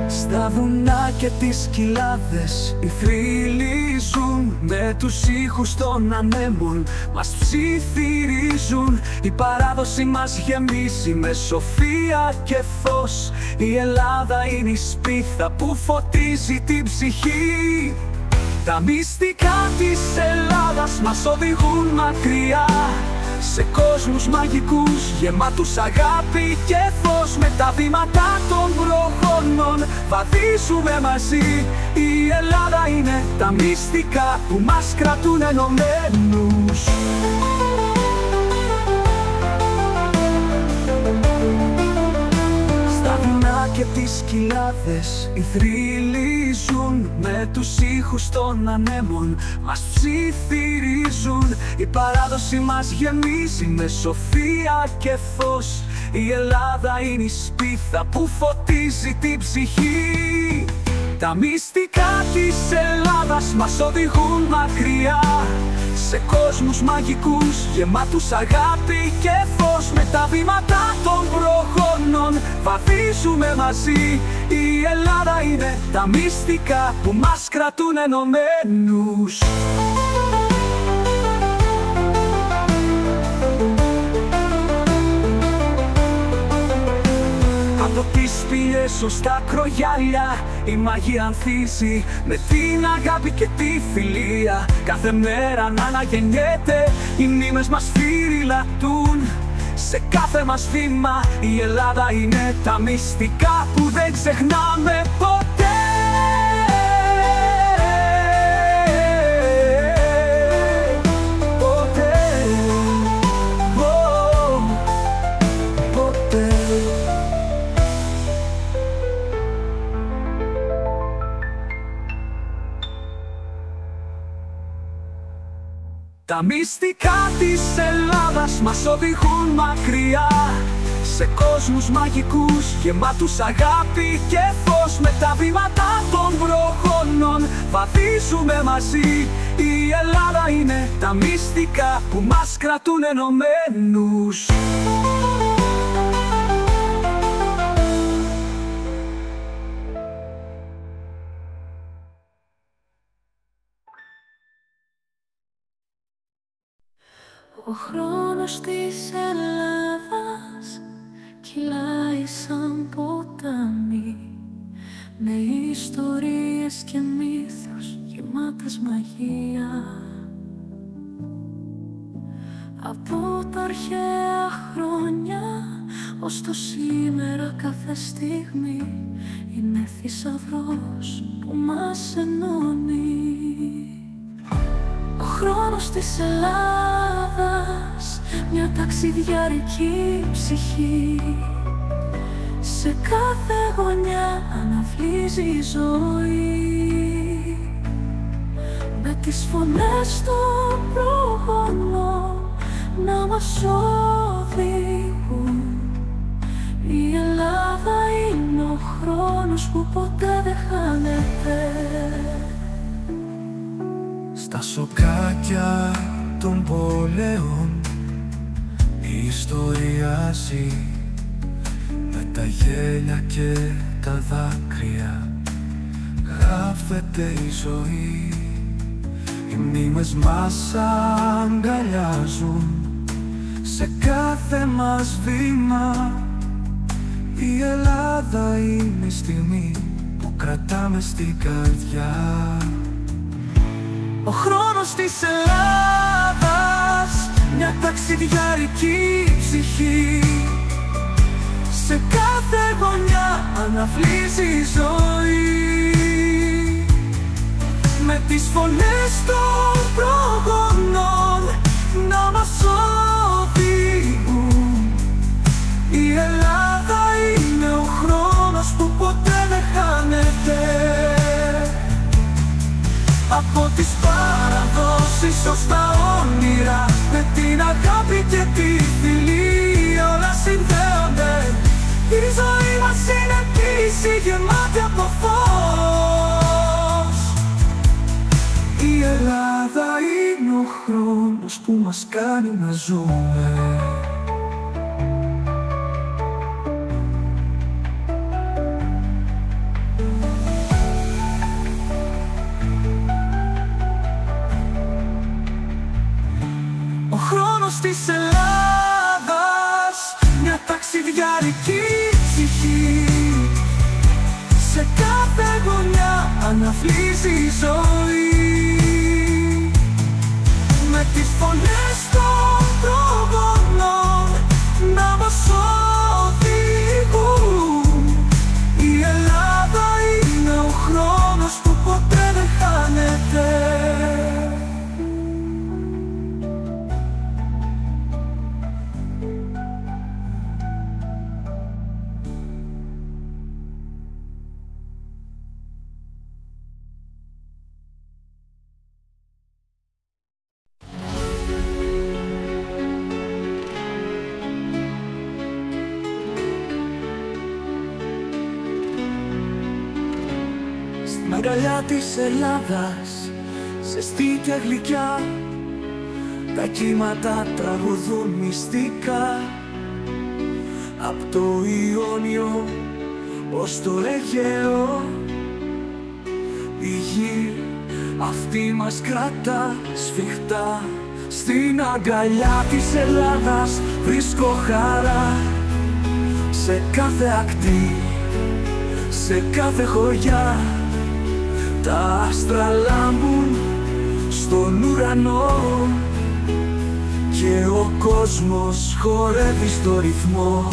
Στα βουνά και τις κοιλάδες οι θρύλοι ζουν, με τους ήχους των ανέμων μας ψιθυρίζουν. Η παράδοση μας γεμίζει με σοφία και φως. Η Ελλάδα είναι η σπίθα που φωτίζει την ψυχή. Τα μυστικά της Ελλάδας μας οδηγούν μακριά, σε κόσμους μαγικούς γεμάτους αγάπη και φως. Με τα βήματα των προχώνων βαδίζουμε μαζί. Η Ελλάδα είναι τα μυστικά που μας κρατούν ενωμένους. Στα βουνά και τις κοιλάδες οι θρύλοι ζουν, με τους ήχους των ανέμων μας ψιθυρίζουν. Η παράδοση μας γεμίζει με σοφία και φως. Η Ελλάδα είναι η σπίθα που φωτίζει την ψυχή. Τα μυστικά της Ελλάδας μας οδηγούν μακριά, σε κόσμους μαγικούς γεμάτους αγάπη και φως. Με τα βήματα των προχώνων βαδίζουμε μαζί. Η Ελλάδα είναι τα μυστικά που μας κρατούν ενωμένους. Από τις σπηλιές ως τα κρογιάλια η μαγεία ανθίζει, με την αγάπη και τη φιλία. Κάθε μέρα να αναγεννιέται, οι μνήμες μας φυριλατούν. Σε κάθε μας βήμα η Ελλάδα είναι τα μυστικά που δεν ξεχνάμε ποτέ. Τα μυστικά της Ελλάδας μας οδηγούν μακριά, σε κόσμους μαγικούς γεμάτους αγάπη και φως. Με τα βήματα των προχώνων βαδίζουμε μαζί. Η Ελλάδα είναι τα μυστικά που μας κρατούν ενωμένους. Ο χρόνος της Ελλάδας κυλάει σαν ποτάμι, με ιστορίες και μύθους γεμάτες μαγεία. Από τα αρχαία χρόνια ως το σήμερα κάθε στιγμή είναι θησαυρός που μας ενώνει. Ο χρόνος της Ελλάδας, μια ταξιδιαρική ψυχή, σε κάθε γωνιά αναφλίζει η ζωή, με τις φωνές των προγονών να μας οδηγούν. Η Ελλάδα είναι ο χρόνος που ποτέ δεν χάνεται. Στα σοκάκια των πολέμων η ιστορία ζει, με τα γέλια και τα δάκρυα γράφεται η ζωή. Οι μνήμες μας αγκαλιάζουν σε κάθε μας βήμα. Η Ελλάδα είναι η στιγμή που κρατάμε στην καρδιά. Ο χρόνος της Ελλάδας, μια ταξιδιαρική ψυχή, σε κάθε γωνιά αναφλίζει η ζωή, με τις φωνές των προγονών να μας οδηγούν. Η Ελλάδα είναι ο χρόνος που ποτέ δεν χάνεται. Από τις παραδόσεις ως τα όνειρα, με την αγάπη και τη φιλία όλα συνδέονται. Η ζωή μας είναι πίση γεμάτη από φως. Η Ελλάδα είναι ο χρόνος που μας κάνει να ζούμε. Ο χρόνος της Ελλάδας, μια ταξιδιαρική ψυχή, σε κάθε γωνιά αναφλίζει η ζωή, με τις φωνές των προγονών να μας οδηγούν. Η Ελλάδα είναι ο χρόνος που ποτέ δεν χάνεται. Στην αγκαλιά της Ελλάδας, ζεστή και γλυκιά, τα κύματα τραγουδούν μυστικά. Απ' το Ιόνιο ως το Αιγαίο, η γη αυτή μας κρατά σφιχτά. Στην αγκαλιά της Ελλάδας βρίσκω χαρά, σε κάθε ακτή, σε κάθε χωριά. Τα άστρα λάμπουν στον ουρανό και ο κόσμος χορεύει στο ρυθμό.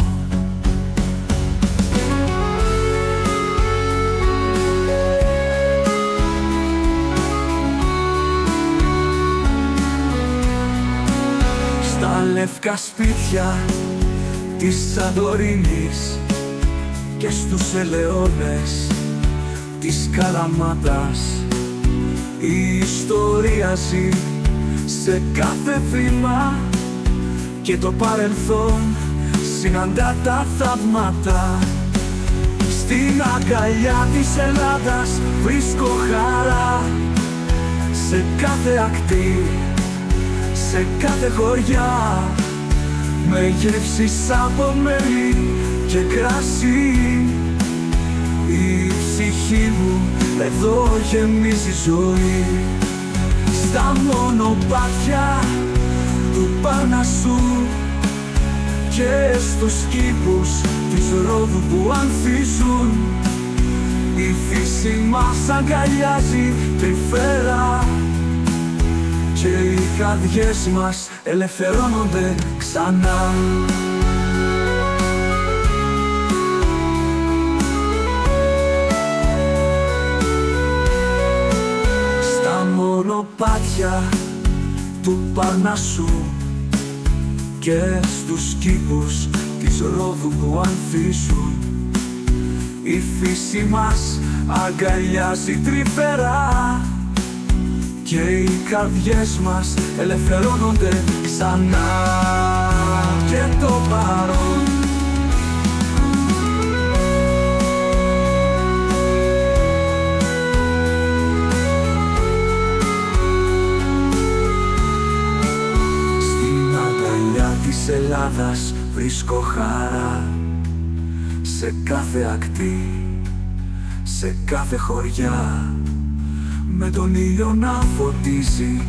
Στα λευκά σπίτια της Σαντορίνης και στους ελαιώνες της Καλαμάτας, η ιστορία ζει σε κάθε βήμα και το παρελθόν συναντά τα θαύματα. Στην αγκαλιά της Ελλάδας βρίσκω χαρά, σε κάθε ακτή, σε κάθε χωριά, με γεύσεις από μέλι και κρασί. Η ψυχή μου εδώ γεμίζει ζωή. Στα μονοπάτια του Παρνασσού και στους κήπους της Ρόδου που ανθίζουν. Η φύση μας αγκαλιάζει τρυφερά και οι καρδιές μας ελευθερώνονται ξανά. Στα μονοπάτια του Παρνασσού και στους κήπους της Ρόδου που ανθίζουν, η φύση μας αγκαλιάζει τρυφερά και οι καρδιές μας ελευθερώνονται ξανά. Και το παρόν στην αγκαλιά της Ελλάδας βρίσκω χαρά, σε κάθε ακτή, σε κάθε χωριά, με τον ήλιο να φωτίζει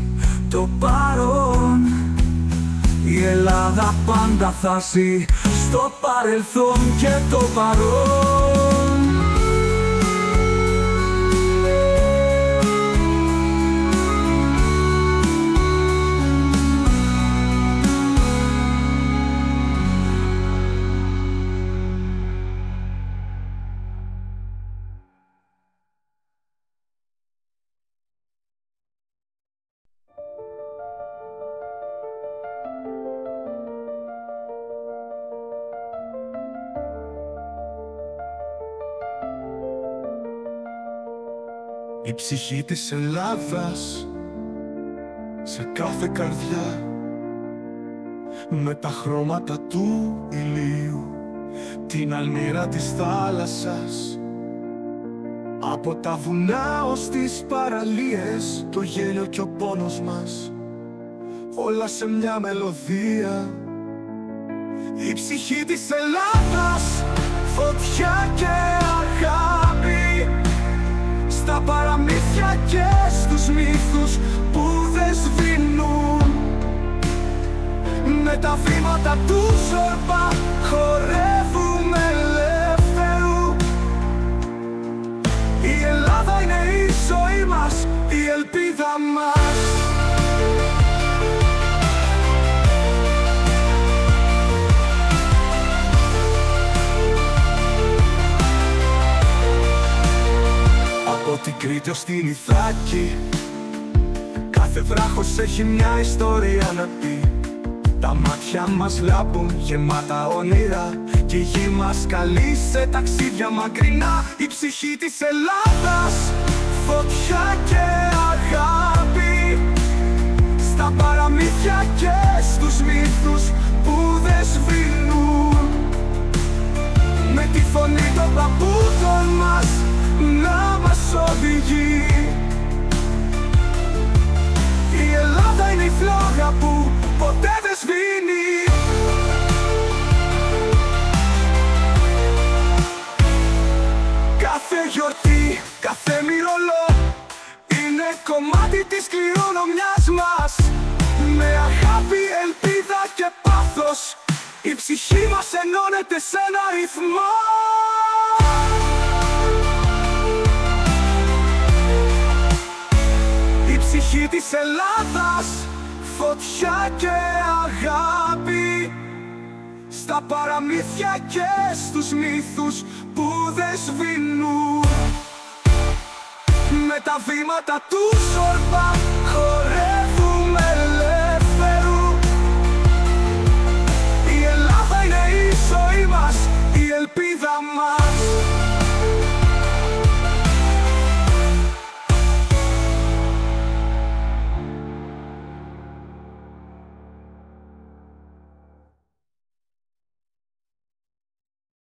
το παρόν. Η Ελλάδα πάντα θα ζει στο παρελθόν και το παρόν. Η ψυχή της Ελλάδας σε κάθε καρδιά, με τα χρώματα του ηλίου, την αλμύρα της θάλασσας, από τα βουνά ως τις παραλίες, το γέλιο και ο πόνος μας, όλα σε μια μελωδία. Η ψυχή της Ελλάδας, φωτιά και αγάπη, στα παραμύθια και στους μύθους που δεν σβήνουν. Με τα βήματα του Ζορμπά χορεύουμε ελεύθερου. Η Ελλάδα είναι η ζωή μας, η ελπίδα μας. Από την Κρήτη ως την Ιθάκη, κάθε βράχος έχει μια ιστορία να πει. Τα μάτια μας λάμπουν γεμάτα όνειρα και η γη μας καλεί σε ταξίδια μακρινά. Η ψυχή της Ελλάδας, φωτιά και αγάπη, στα παραμύθια και στους μύθους που δεν σβήνουν. Με τη φωνή των παππούδων μας να μας οδηγεί. Η Ελλάδα είναι η φλόγα που ποτέ δεν σβήνει. Κάθε γιορτή, κάθε μυρολό είναι κομμάτι της κληρονομιάς μας. Με αγάπη, ελπίδα και πάθος η ψυχή μας ενώνεται σε ένα ρυθμό. Η ψυχή της Ελλάδας, φωτιά και αγάπη, στα παραμύθια και στους μύθους που δεν σβήνουν. Με τα βήματα του Ζορμπά